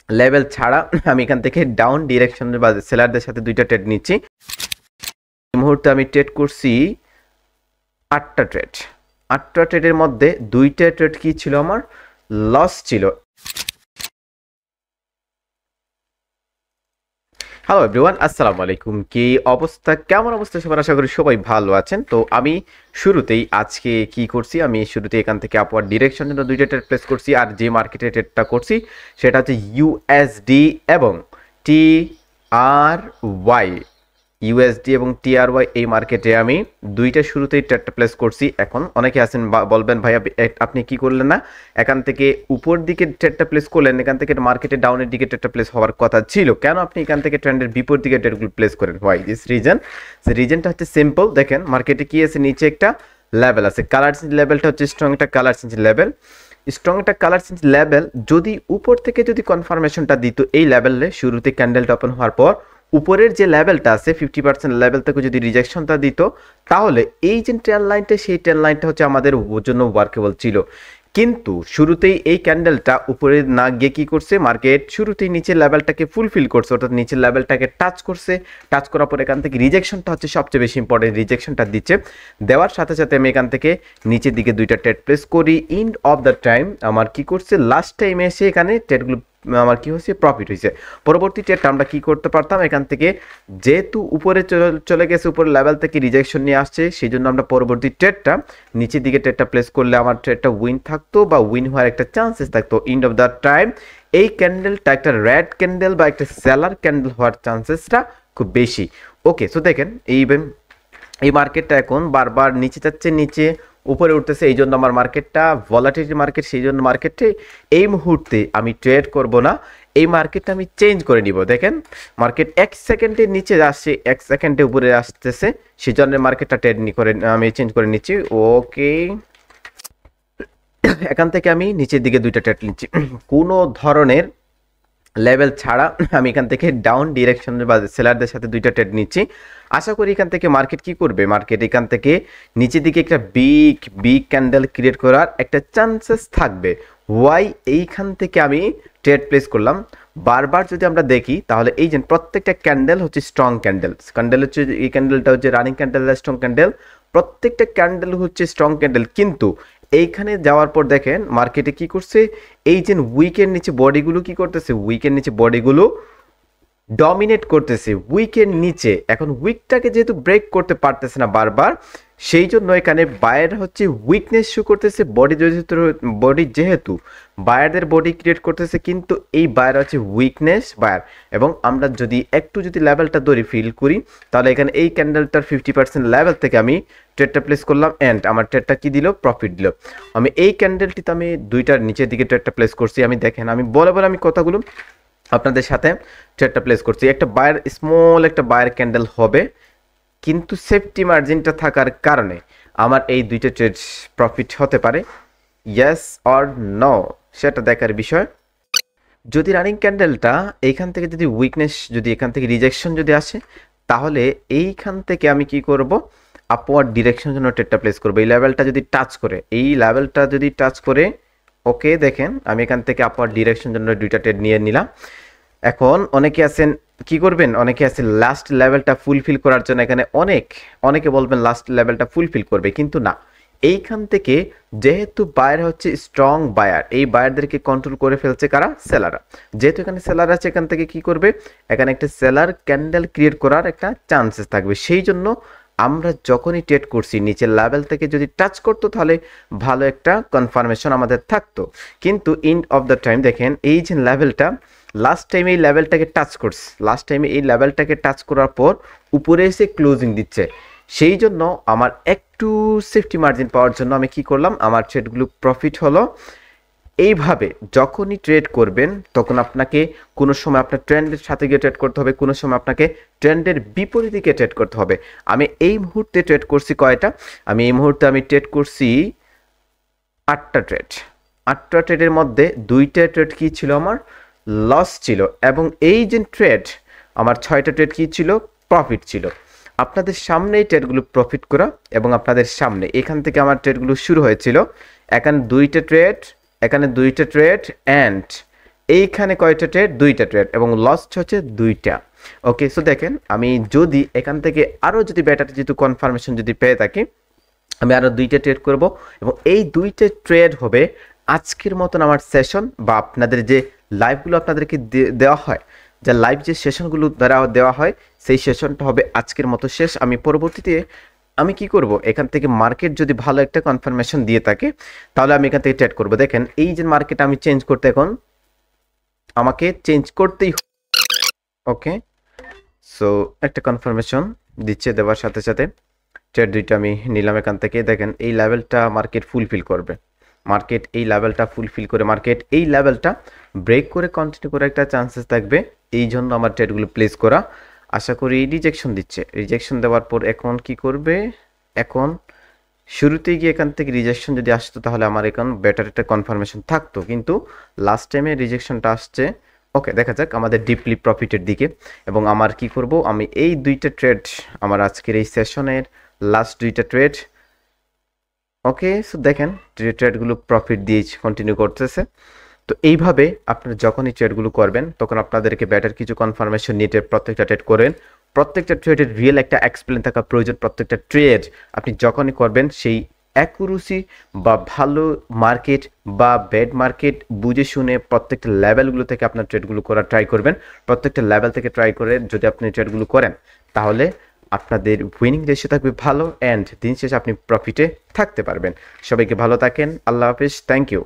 Level ছাড়া আমি এখান থেকে ডাউন ডিরেকশনের বা সেলারদের সাথে দুইটা ট্রেড নিচ্ছি। এই মুহূর্তে আমি ট্রেড করছি 8টা ট্রেড। 8টা ট্রেডের মধ্যে 2টা ট্রেড কি ছিল, আমার লস ছিল। হ্যালো এভরিওয়ান, আসসালামু আলাইকুম। কি অবস্থা, কেমন অবস্থা সবার? আশা করি সবাই ভালো আছেন। তো আমি শুরুতেই আজকে কি করছি, আমি শুরুতে এখান থেকে আপওয়ার্ড ডিরেকশনের জন্য দুইটা ট্রেড প্লেস করছি। আর যে মার্কেটে ট্রেডটা করছি সেটা হচ্ছে ইউএসডি এবং টিআরওয়াই। ইউএসডি এবং টিআরওয়াই এই মার্কেটে আমি দুইটা শুরুতেই ট্রেডটা প্লেস করছি। এখন অনেকে আছেন বলবেন ভাই আপনি কি করলেন না, এখান থেকে উপর দিকে ট্রেডটা প্লেস করলেন, এখান থেকে মার্কেটে ডাউনের দিকে ট্রেডটা প্লেস হওয়ার কথা ছিল, কেন আপনি এখান থেকে ট্রেন্ডের বিপরীত দিকে ট্রেডগুলো প্লেস করেন? Why this reason? রিজনটা হচ্ছে সিম্পল। দেখেন মার্কেটে কি আছে, নিচে একটা লেভেল আছে, কালার চেঞ্জ লেভেলটা হচ্ছে স্ট্রং একটা কালার চেঞ্জ লেভেল। স্ট্রং একটা কালার চেঞ্জ লেভেল যদি উপর থেকে যদি কনফার্মেশনটা দিত এই লেভেলে শুরুতে ক্যান্ডেলটা ওপেন হওয়ার পর, উপরের যে লেভেলটা আছে 50% লেভেল থেকে যদি রিজেকশনটা দিত, তাহলে এই যে ট্রেন লাইনটা, সেই ট্রেন লাইনটা হচ্ছে আমাদের জন্য ওয়ার্কেবল ছিল। কিন্তু শুরুতেই এই ক্যান্ডেলটা উপরে না গিয়ে কি করছে, মার্কেট শুরুতেই নিচের লেভেলটাকে ফুলফিল করছে, অর্থাৎ নিচের লেভেলটাকে টাচ করছে। টাচ করার পর এখান থেকে রিজেকশনটা হচ্ছে সবচেয়ে বেশি ইম্পর্টেন্ট, রিজেকশনটা দিচ্ছে। দেওয়ার সাথে সাথে আমি এখান থেকে নিচের দিকে দুইটা ট্রেড প্লেস করি। এন্ড অফ দ্য টাইম আমার কি করছে, লাস্ট টাইমে এসে এখানে ট্রেডগুলো আমার কি হয়েছে, প্রফিট হয়েছে। পরবর্তী ট্রেডটা আমরা কি করতে পারতাম, এখান থেকে যেহেতু উপরে চলে গেছে, উপরে লেভেল থেকে রিজেকশন নিয়ে আসছে, সেই জন্য আমরা পরবর্তী ট্রেডটা নিচের দিকে ট্রেডটা প্লেস করলে আমার ট্রেডটা উইন থাকতো বা উইন হওয়ার একটা চান্সেস থাকতো। এন্ড অফ দ্য টাইম এই ক্যান্ডেলটা একটা রেড ক্যান্ডেল বা একটা সেলার ক্যান্ডেল হওয়ার চান্সেসটা খুব বেশি। ওকে, সো দেখেন এই মার্কেটটা এখন বারবার নিচে যাচ্ছে, নিচে উপরে উঠতেছে, এই জন্য আমার মার্কেটটা ভলাটিলিটি মার্কেট, সেই জন্য মার্কেটে এই মুহূর্তে আমি ট্রেড করব না, এই মার্কেটটা আমি চেঞ্জ করে নিব। দেখেন মার্কেট 1 সেকেন্ডে নিচে আসছে, 1 সেকেন্ডে উপরে আসতেছে, সেই জন্য মার্কেটটা ট্রেড করে আমি চেঞ্জ করে নিচ্ছি। ওকে, এখান থেকে আমি নিচের দিকে দুইটা ট্রেড নিচ্ছি। কোনো ধরনের লেভেল ছাড়া আমি এখান থেকে ডাউন ডিরেকশনের বা সেলারদের সাথে দুইটা ট্রেড নিচ্ছি। আশা করি এখান থেকে মার্কেট কি করবে, মার্কেট এখান থেকে নিচের দিকে একটা বিগ ক্যান্ডেল ক্রিয়েট করার একটা চান্সেস থাকবে। ওয়াই এইখান থেকে আমি ট্রেড প্লেস করলাম। বারবার যদি আমরা দেখি তাহলে এই যে প্রত্যেকটা ক্যান্ডেল হচ্ছে স্ট্রং ক্যান্ডেল হচ্ছে, এই ক্যান্ডেলটা হচ্ছে রানিং ক্যান্ডেল, স্ট্রং ক্যান্ডেল, প্রত্যেকটা ক্যান্ডেল হচ্ছে স্ট্রং ক্যান্ডেল। কিন্তু এইখানে যাওয়ার পর দেখেন মার্কেটে কি করছে, এই যে উইকের নিচে বডিগুলো কি করতেছে, উইকের নিচে বডিগুলো ডমিনেট করতেছে উইকের নিচে। এখন উইকটাকে যেহেতু ব্রেক করতে পারতেছে না বারবার, সেই জন্য এখানে বায়ার হচ্ছে উইকনেস শো করতেছে। বডি যেহেতু বায়ারদের বডি ক্রিয়েট করতেছে, কিন্তু এই বায়ার হচ্ছে উইকনেস বায়ার। এবং আমরা যদি একটু যদি লেভেলটা ধরে ফিল করি, তাহলে এখানে এই ক্যান্ডেলটার 50% লেভেল থেকে আমি ট্রেডটা প্লেস করলাম, অ্যান্ড আমার ট্রেডটা কি দিল, প্রফিট দিল। আমি এই ক্যান্ডেলটিতে আমি দুইটার নিচের দিকে ট্রেডটা প্লেস করছি। আমি দেখেন আমি বলে আমি কথাগুলো আপনাদের সাথে ট্রেডটা প্লেস করছি। একটা বায়ার, স্মল একটা বায়ার ক্যান্ডেল হবে, কিন্তু সেফটি মার্জিনটা থাকার কারণে আমার এই দুইটা ট্রেড প্রফিট হতে পারে। ইয়েস অর নো, সেটা দেখার বিষয়। যদি রানিং ক্যান্ডেলটা এইখান থেকে যদি উইকনেস, যদি এখান থেকে রিজেকশন যদি আসে, তাহলে এইখান থেকে আমি কি করব, আপওয়ার্ড ডিরেকশনের জন্য ট্রেডটা প্লেস করব। এই লেভেলটা যদি টাচ করে, এই লেভেলটা যদি টাচ করে, ওকে দেখেন আমি এখান থেকে আপওয়ার্ড ডিরেকশনের জন্য দুইটা ট্রেড নিয়ে নিলাম। এখন অনেকে আছেন কি করবেন, অনেকে আছে লাস্ট লেভেলটা ফুলফিল করার জন্য, এখানে অনেকে বলবেন লাস্ট লেভেলটা ফুলফিল করবে, কিন্তু না। এইখান থেকে যেহেতু বায়ার হচ্ছে স্ট্রং বায়ার, এই বায়ারদেরকে কন্ট্রোল করে ফেলছে কারা, সেলাররা। যেহেতু এখানে সেলার আছে, এখান থেকে কি করবে, এখানে একটা সেলার ক্যান্ডেল ক্রিয়েট করার একটা চান্সেস থাকবে। সেই জন্য আমরা যখনই ট্রেড করছি নিচের লেভেল থেকে যদি টাচ করতো, তাহলে ভালো একটা কনফার্মেশন আমাদের থাকতো। কিন্তু এন্ড অফ দ্য টাইম দেখেন এই যে লেভেলটা, লাস্ট টাইমে এই লেভেলটাকে টাচ করছে, লাস্ট টাইমে এই লেভেলটাকে টাচ করার পর উপরে এসে ক্লোজিং দিচ্ছে। সেই জন্য আমার একটু সেফটি মার্জিন পাওয়ার জন্য আমি কি করলাম, আমার ট্রেডগুলো প্রফিট হলো। এইভাবে যখনই ট্রেড করবেন, তখন আপনাকে কোনো সময় আপনার ট্রেন্ডের সাথে গিয়ে ট্রেড করতে হবে, কোনো সময় আপনাকে ট্রেন্ডের বিপরীত দিকে ট্রেড করতে হবে। আমি এই মুহূর্তে ট্রেড করছি কয়টা, আমি এই মুহূর্তে আমি ট্রেড করছি 8টা ট্রেড। 8টা ট্রেডের মধ্যে 2টা ট্রেড কি ছিল, আমার লস ছিল, এবং এই যে ট্রেড আমার 6টা ট্রেড কি ছিল, প্রফিট ছিল। আপনাদের সামনে এই ট্রেডগুলো প্রফিট করা, এবং আপনাদের সামনে এখান থেকে আমার ট্রেডগুলো শুরু হয়েছিল। এখানে 2টা ট্রেড, এখানে 2টা ট্রেড, অ্যান্ড এইখানে কয়টা ট্রেড, দুইটা ট্রেড, এবং লস হচ্ছে দুইটা। ওকে, সো দেখেন আমি যদি এখান থেকে আরও যদি বেটার যেহেতু কনফার্মেশন যদি পেয়ে থাকি, আমি আরও দুইটা ট্রেড করব, এবং এই দুইটা ট্রেড হবে আজকের মতন আমার সেশন, বা আপনাদের যে লাইভগুলো আপনাদেরকে দেওয়া হয়, যে লাইভ যে সেশনগুলো দ্বারা দেওয়া হয়, সেই সেশনটা হবে আজকের মতো শেষ। আমি পরবর্তীতে আমি কি করব, এখান থেকে মার্কেট যদি ভালো একটা কনফার্মেশন দিয়ে থাকে তাহলে আমি এখান থেকে ট্রেড করব। দেখেন এই যে মার্কেট আমি চেঞ্জ করতে এখন আমাকে চেঞ্জ করতেই, ওকে, সো একটা কনফার্মেশন দিচ্ছে, দেওয়ার সাথে সাথে ট্রেড দুইটা আমি নিলাম এখান থেকে। দেখেন এই লেভেলটা মার্কেট ফুলফিল করবে, মার্কেট এই লেভেলটা ফুলফিল করে মার্কেট এই লেভেলটা ব্রেক করে কন্টিনিউ করে একটা চান্সেস থাকবে, এই জন্য আমার ট্রেডগুলো প্লেস করা। আশা করি রিজেকশন দিচ্ছে, রিজেকশন দেওয়ার পর এখন কি করবে, এখন শুরুতেই গিয়ে এখান থেকে রিজেকশন যদি আসতো তাহলে আমার এখন বেটার একটা কনফার্মেশন থাকতো, কিন্তু লাস্ট টাইমে রিজেকশনটা আসছে। ওকে, দেখা যাক আমাদের ডিপলি প্রফিটের দিকে। এবং আমার কি করব, আমি এই দুইটা ট্রেড, আমার আজকের এই সেশনের লাস্ট দুইটা ট্রেড, ওকে, সো দেখেন ট্রেডগুলো প্রফিট দিয়ে কন্টিনিউ করতেছে। তো এইভাবে আপনারা যখনই ট্রেডগুলো করবেন তখন আপনাদেরকে বেটার কিছু কনফার্মেশন নিয়ে প্রত্যেকটা ট্রেড করেন। প্রত্যেকটা ট্রেডের রিয়েল একটা এক্সপ্লেন থাকা প্রয়োজন। প্রত্যেকটা ট্রেড আপনি যখনই করবেন সেই অ্যাকুরেসি বা ভালো মার্কেট বা ব্যাড মার্কেট বুঝে শুনে প্রত্যেকটা লেভেলগুলো থেকে আপনার ট্রেডগুলো করার ট্রাই করবেন। প্রত্যেকটা লেভেল থেকে ট্রাই করে যদি আপনি ট্রেডগুলো করেন তাহলে আপনাদের উইনিং রেশিও থাকবে ভালো, অ্যান্ড দিন শেষে আপনি প্রফিটে থাকতে পারবেন। সবাইকে ভালো থাকেন, আল্লাহ হাফেজ, থ্যাংক ইউ।